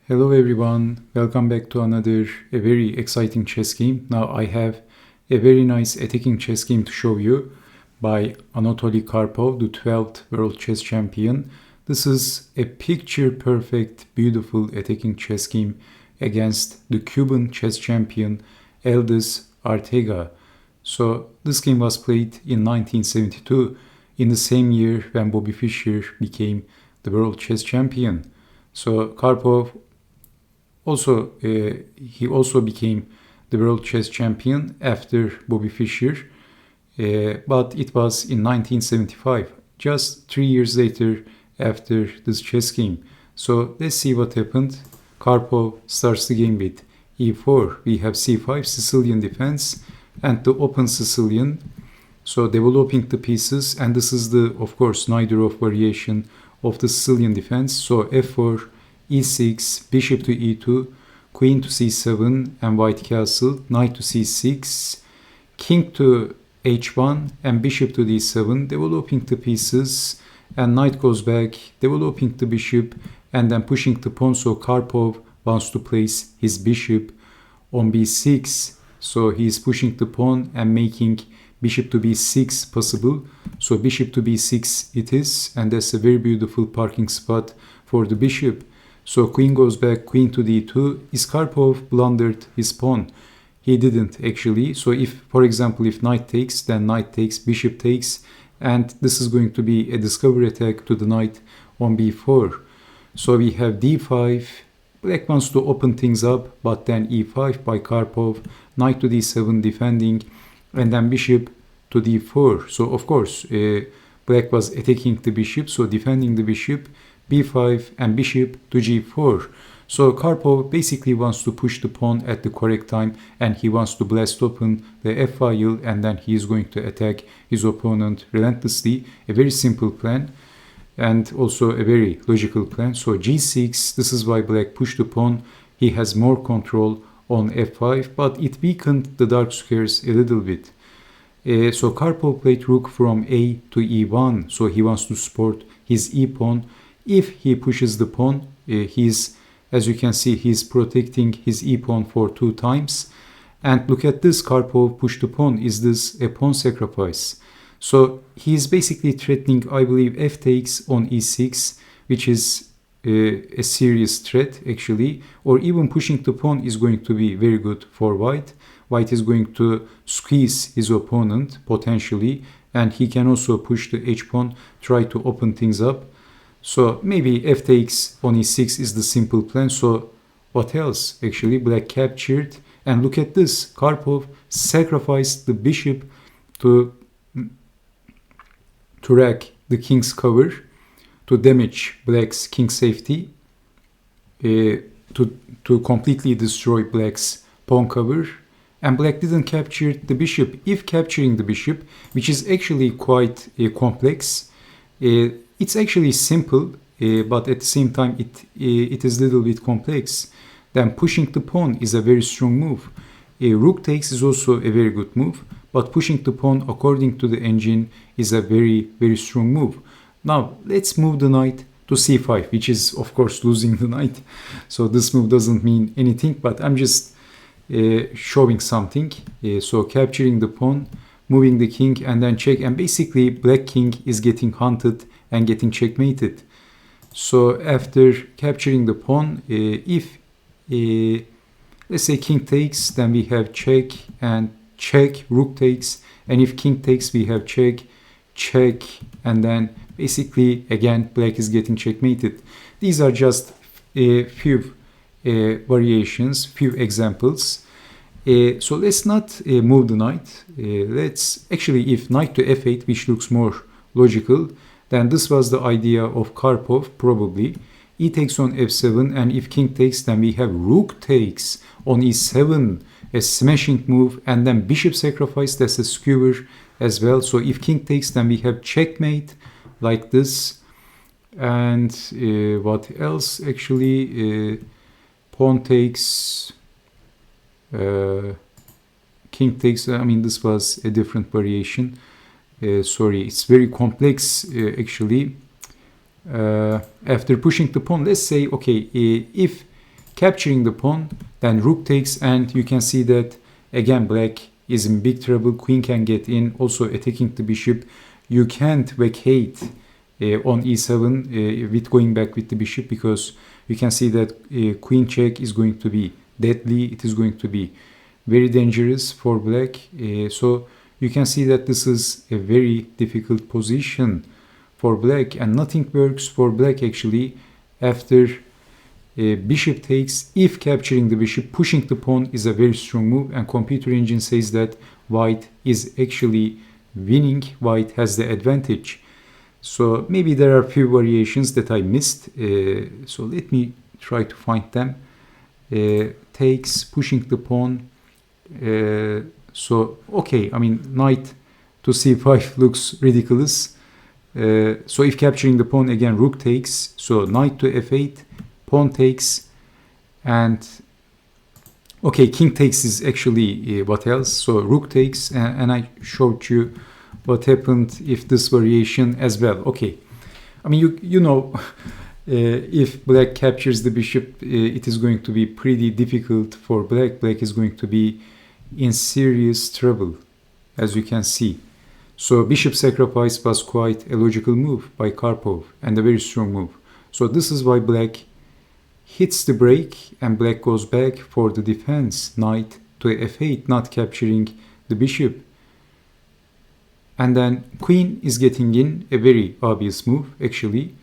Hello everyone, welcome back to another very exciting chess game. Now I have a very nice attacking chess game to show you by Anatoly Karpov, the 12th world chess champion. This is a picture-perfect, beautiful attacking chess game against the Cuban chess champion Eldis Arteaga. So this game was played in 1972, in the same year when Bobby Fischer became the world chess champion. So Karpov he also became the world chess champion after Bobby Fischer, but it was in 1975, just 3 years later after this chess game. So let's see what happened. Karpov starts the game with e4. We have c5, Sicilian defense, and the open Sicilian. So developing the pieces, and this is the, of course, Najdorov variation of the Sicilian defense. So f4, e6, bishop to e2, queen to c7 and white castle, knight to c6, king to h1 and bishop to d7, developing the pieces, and knight goes back, developing the bishop and then pushing the pawn. So Karpov wants to place his bishop on b6. So he is pushing the pawn and making bishop to b6 possible. So bishop to b6 it is, and that's a very beautiful parking spot for the bishop. So queen goes back, queen to d2. Is Karpov blundered his pawn? He didn't actually. So if, for example, if knight takes, then knight takes, bishop takes, and this is going to be a discovery attack to the knight on b4. So we have d5. Black wants to open things up, but then e5 by Karpov, knight to d7 defending, and then bishop to d4. So of course, black was attacking the bishop, so defending the bishop, b5 and bishop to g4. So Karpov basically wants to push the pawn at the correct time, and he wants to blast open the f-file, and then he is going to attack his opponent relentlessly. A very simple plan and also a very logical plan. So g6, this is why black pushed the pawn. He has more control on f5, but it weakened the dark squares a little bit. So Karpov played rook from a to e1, so he wants to support his e-pawn. If he pushes the pawn, as you can see, he's protecting his e-pawn for 2 times. And look at this, Karpov pushed the pawn. Is this a pawn sacrifice? So he's basically threatening, I believe, f takes on e6, which is a serious threat actually, or even pushing the pawn is going to be very good for white. White is going to squeeze his opponent potentially, and he can also push the h-pawn, try to open things up. So maybe f takes on e6 is the simple plan. So what else? Actually, black captured, and look at this. Karpov sacrificed the bishop to rack the king's cover, to damage black's king safety, to completely destroy black's pawn cover. And black didn't capture the bishop. If capturing the bishop, which is actually quite complex, it's actually simple, but at the same time it is a little bit complex. Then pushing the pawn is a very strong move. Rook takes is also a very good move, but pushing the pawn according to the engine is a very, very strong move. Now let's move the knight to c5, which is of course losing the knight. So this move doesn't mean anything, but I'm just showing something. So capturing the pawn, moving the king, and then check, and basically black king is getting hunted and getting checkmated. So after capturing the pawn, if let's say king takes, then we have check and check, rook takes, and if king takes, we have check, check, and then basically again black is getting checkmated. These are just a few variations, few examples. So let's not move the knight. Let's actually, if knight to f8, which looks more logical, then this was the idea of Karpov probably. E takes on f7, and if king takes, then we have rook takes on e7, a smashing move, and then bishop sacrifice, that's a skewer as well. So if king takes, then we have checkmate like this. And what else actually? Pawn takes, king takes. I mean, this was a different variation. Sorry, it's very complex actually. After pushing the pawn, let's say, okay, if capturing the pawn, then rook takes, and you can see that again black is in big trouble. Queen can get in, also attacking the bishop. You can't vacate on e7 with going back with the bishop, because you can see that queen check is going to be deadly. It is going to be very dangerous for black. So you can see that this is a very difficult position for black, and nothing works for black actually after bishop takes. If capturing the bishop, pushing the pawn is a very strong move, and computer engine says that white is actually winning. White has the advantage. So maybe there are a few variations that I missed. So let me try to find them. Takes, pushing the pawn. So okay, I mean knight to c5 looks ridiculous. So if capturing the pawn, again rook takes. So knight to f8, pawn takes, and okay, king takes is actually what else? So rook takes, and I showed you what happened if this variation as well. Okay, I mean you know if black captures the bishop, it is going to be pretty difficult for black. Black is going to be in serious trouble, as you can see. So bishop sacrifice was quite a logical move by Karpov, and a very strong move. So this is why black hits the break, and black goes back for the defense. Knight to f8, not capturing the bishop. And then queen is getting in, a very obvious move actually.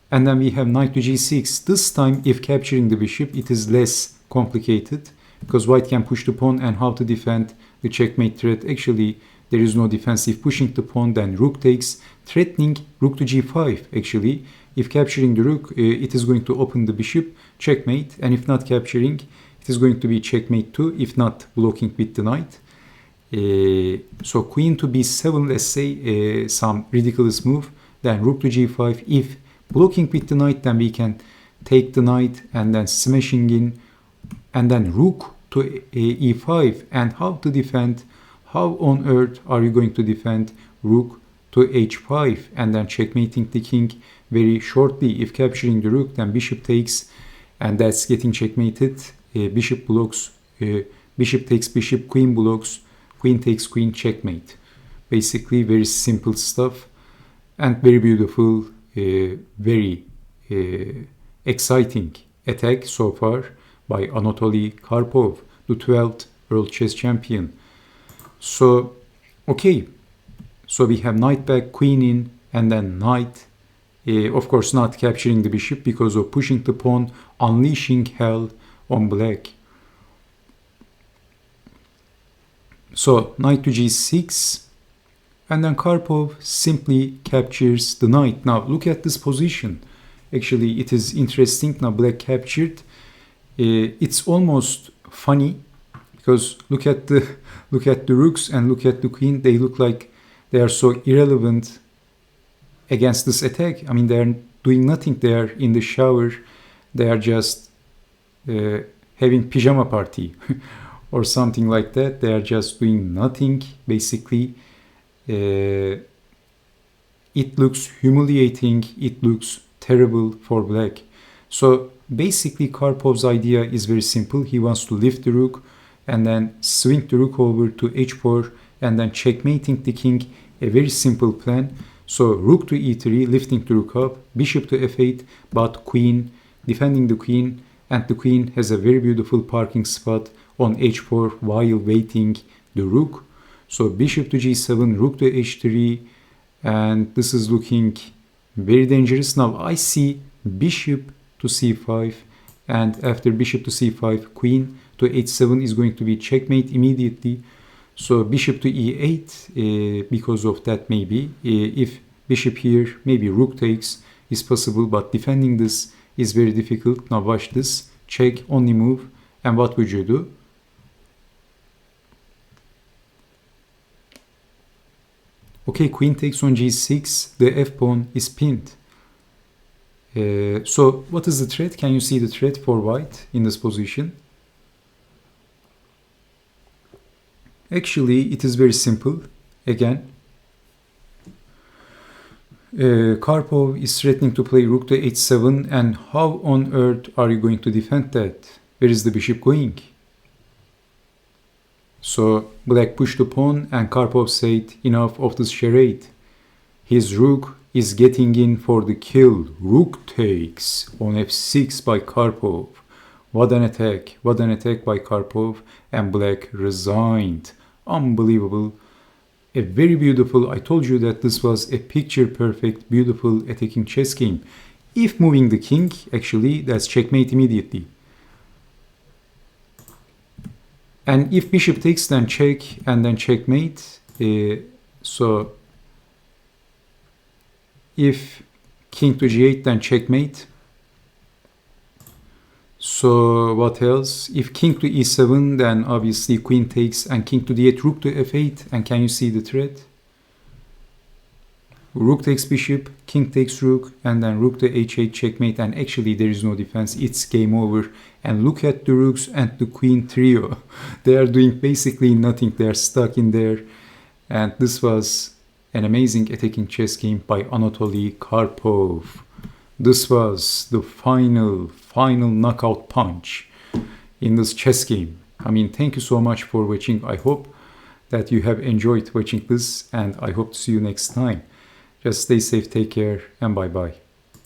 And then we have knight to g6. This time if capturing the bishop, it is less complicated, because white can push the pawn, and how to defend the checkmate threat. Actually there is no defensive pushing the pawn, then rook takes, threatening rook to g5 actually. If capturing the rook, it is going to open the bishop, checkmate, and if not capturing, it is going to be checkmate too, if not blocking with the knight. So queen to b7, let's say, some ridiculous move, then rook to g5. If blocking with the knight, then we can take the knight and then smashing in, and then rook to e5. And how to defend? How on earth are you going to defend rook to h5 and then checkmating the king very shortly? If capturing the rook, then bishop takes, and that's getting checkmated. Bishop blocks, bishop takes bishop, queen blocks, queen takes queen, checkmate. Basically very simple stuff, and very beautiful, very exciting attack so far by Anatoly Karpov, the 12th world chess champion. So okay, so we have knight back, queen in, and then knight, of course not capturing the bishop because of pushing the pawn, unleashing hell on black. So knight to g6, and then Karpov simply captures the knight. Now look at this position. Actually it is interesting. Now black captured. It's almost funny, because look at the rooks and look at the queen. They look like they are so irrelevant against this attack. I mean, they are doing nothing. They are in the shower. They are just having pajama party or something like that. They are just doing nothing basically. It looks humiliating. It looks terrible for black. So basically Karpov's idea is very simple. He wants to lift the rook and then swing the rook over to h4 and then checkmating the king. A very simple plan. So rook to e3, lifting the rook up, bishop to f8, but queen, defending the queen, and the queen has a very beautiful parking spot on h4 while waiting the rook. So bishop to g7, rook to h3, and this is looking very dangerous. Now I see bishop to c5, and after bishop to c5, queen to h7 is going to be checkmate immediately. So bishop to e8, because of that maybe. If bishop here, maybe rook takes is possible, but defending this is very difficult. Now watch this, check, only move, and what would you do? Okay, queen takes on g6, the f-pawn is pinned. So what is the threat? Can you see the threat for white in this position? Actually, it is very simple. Again, Karpov is threatening to play rook to h7, and how on earth are you going to defend that? Where is the bishop going? So black pushed the pawn, and Karpov said, enough of this charade. His rook is getting in for the kill. Rook takes on f6 by Karpov. What an attack by Karpov, and black resigned. Unbelievable. A very beautiful, I told you that this was a picture perfect, beautiful attacking chess game. If moving the king, actually, that's checkmate immediately. And if bishop takes, then check, and then checkmate. So if king to g8, then checkmate. So what else? If king to e7, then obviously queen takes, and king to d8, rook to f8. And can you see the threat? Rook takes bishop, king takes rook, and then rook to h8, checkmate. And actually there is no defense. It's game over. And look at the rooks and the queen trio. They are doing basically nothing. They are stuck in there. And this was an amazing attacking chess game by Anatoly Karpov. This was the final knockout punch in this chess game. I mean, thank you so much for watching. I hope that you have enjoyed watching this, and I hope to see you next time. Just stay safe, take care, and bye-bye.